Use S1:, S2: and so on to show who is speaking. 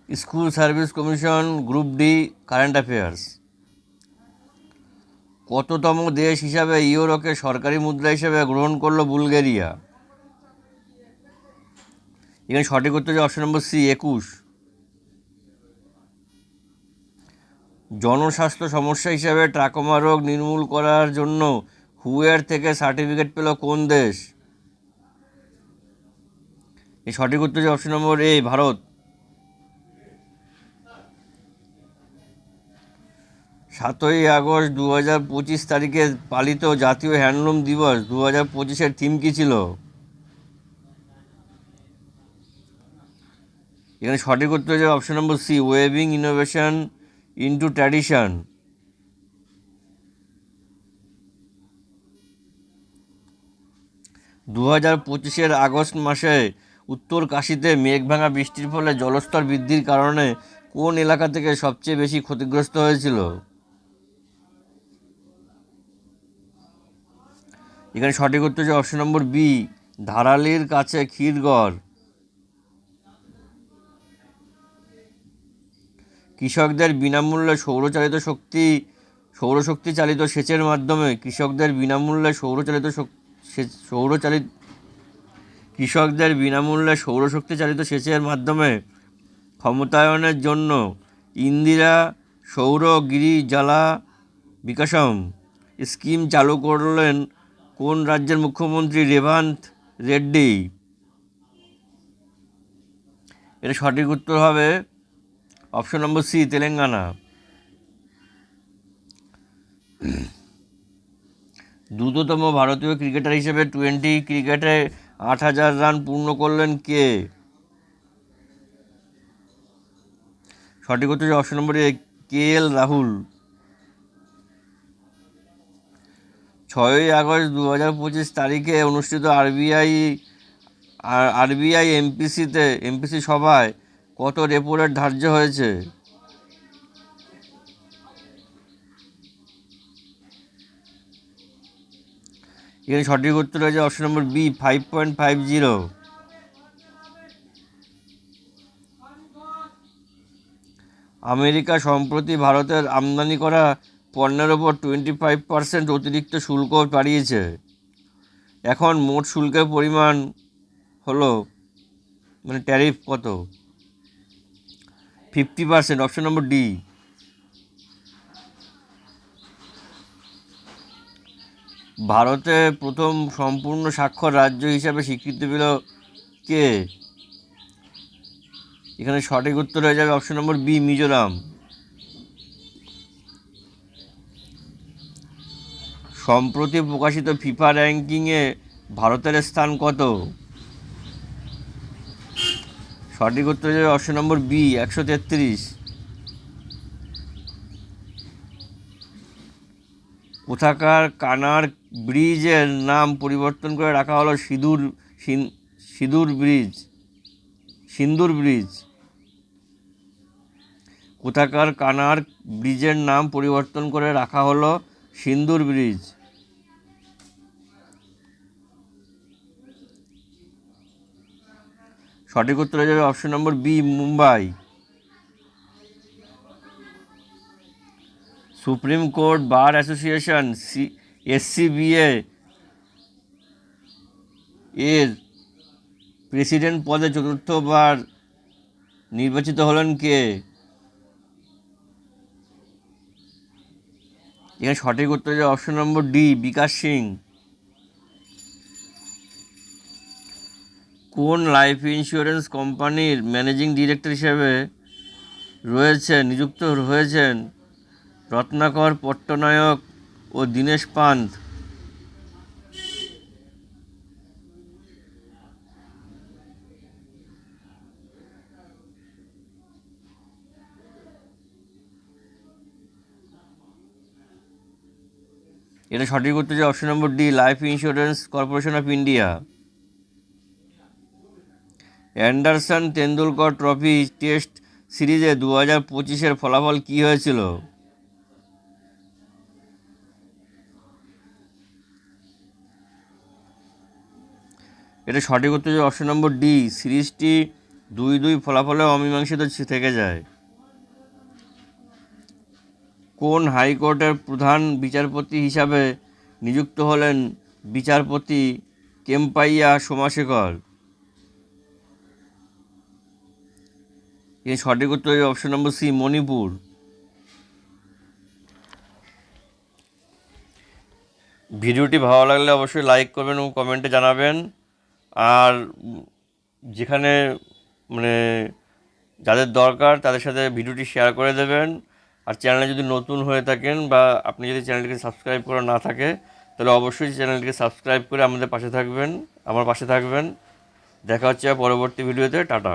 S1: School service commission, group D, current affairs. কততম দেশ হিসাবে ইউরোকে সরকারি মুদ্রা হিসেবে গ্রহণ করলো বুলগেরিয়া? এখানে সঠিক উত্তর হচ্ছে অপশন নম্বর সি, 21। জনস্বাস্থ্য সমস্যা হিসাবে ট্রাকোমা রোগ নির্মূল করার জন্য হুয়ের থেকে সার্টিফিকেট পেল কোন দেশ? এই সঠিক উত্তর হচ্ছে অপশন নম্বর এ, ভারত। 7ই আগস্ট 2025 তারিখে পালিত জাতীয় হ্যান্ডলুম দিবস 2025-এর থিম কী ছিল? এখানে সঠিক উত্তর হচ্ছে option number C, weaving innovation into tradition. 2025-এর আগস্ট মাসে উত্তর কাশীতে মেঘভাঙা বৃষ্টির ফলে জলস্তর বৃদ্ধির কারণে কোন এলাকা থেকে সবচেয়ে বেশি ক্ষতিগ্রস্ত হয়েছিল? এখানে সঠিক উত্তর হচ্ছে অপশন নম্বর বি, ধারালির কাছে ক্ষীরগড়। কৃষকদের বিনামূল্যে সৌরশক্তি চালিত সেচের মাধ্যমে সৌরশক্তি চালিত সেচের মাধ্যমে ক্ষমতায়নের জন্য ইন্দিরা সৌর গিরিজালা বিকাশম স্কিম চালু করলেন কোন রাজ্যের মুখ্যমন্ত্রী রেভান্ত রেড্ডি? এর সঠিক উত্তর হবে অপশন নম্বর সি, তেলেঙ্গানা। দ্রুততম ভারতীয় ক্রিকেটার হিসেবে টি-20 ক্রিকেটে 8,000 রান পূর্ণ করলেন কে? সঠিক উত্তর অপশন নম্বর এ, কে.এল. রাহুল। 6ই আগস্ট 2025 তারিখে অনুষ্ঠিত আরবিআই এমপিসি সভায় কত রেপো রেট ধার্য হয়েছে? এখানে সঠিক উত্তর হয়েছে অপশন নম্বর বি, 5.50। আমেরিকা সম্প্রতি ভারতের আমদানি করা পণ্যের ওপর 25% অতিরিক্ত শুল্ক বাড়িয়েছে। এখন মোট শুল্কের পরিমাণ হলো, মানে ট্যারিফ কত? 50%, অপশন নম্বর ডি। ভারতে প্রথম সম্পূর্ণ স্বাক্ষর রাজ্য হিসাবে স্বীকৃতি পেল কে? এখানে সঠিক উত্তর হয়ে যাবে অপশন নম্বর বি, মিজোরাম। সম্প্রতি প্রকাশিত ফিফা র্যাঙ্কিংয়ে ভারতের স্থান কত? সঠিক উত্তর হয়ে যাবে অপশন নম্বর বি, 133। কোথাকার কানার ব্রিজের নাম পরিবর্তন করে রাখা হলো সিন্দুর ব্রিজ? কোথাকার কানার ব্রিজের নাম পরিবর্তন করে রাখা হলো সিন্দুর ব্রিজ? সঠিক উত্তর হয়ে যাবে option number B, Mumbai. Supreme Court Bar Association SCBA এর প্রেসিডেন্ট পদে চতুর্থবার নির্বাচিত হলেন কে? এখানে সঠিক উত্তর হচ্ছে অপশন নম্বর ডি, বিকাশ সিং। কোন লাইফ ইন্স্যুরেন্স কোম্পানির ম্যানেজিং ডিরেক্টর হিসেবে নিযুক্ত হয়েছেন রত্নাকর পট্টনায়ক ও দীনেশ পান্থ? এটা সঠিক উত্তর হচ্ছে option number D, life insurance corporation of India. Anderson Tendulkar trophy test সিরিজে 2025-এর ফলাফল কী হয়েছিল? এটা সঠিক উত্তর হচ্ছে অপশন নম্বর ডি, সিরিজটি 2-2 ফলাফলে অমীমাংসিত থেকে যায়। কোন হাইকোর্টের প্রধান বিচারপতি হিসাবে নিযুক্ত হলেন বিচারপতি কেম্পাইয়া সোমাশেখর? এর সঠিক উত্তর অপশন নম্বর সি, মণিপুর। ভিডিওটি ভালো লাগলে অবশ্যই লাইক করবেন এবং কমেন্টে জানাবেন। আর যেখানে মানে যাদের দরকার তাদের সাথে ভিডিওটি শেয়ার করে দেবেন। আর চ্যানেলে যদি নতুন হয়ে থাকেন বা আপনি যদি চ্যানেলটিকে সাবস্ক্রাইব করা না থাকে তাহলে অবশ্যই চ্যানেলটিকে সাবস্ক্রাইব করে আমার পাশে থাকবেন। দেখা হচ্ছে পরবর্তী ভিডিওতে। টাটা।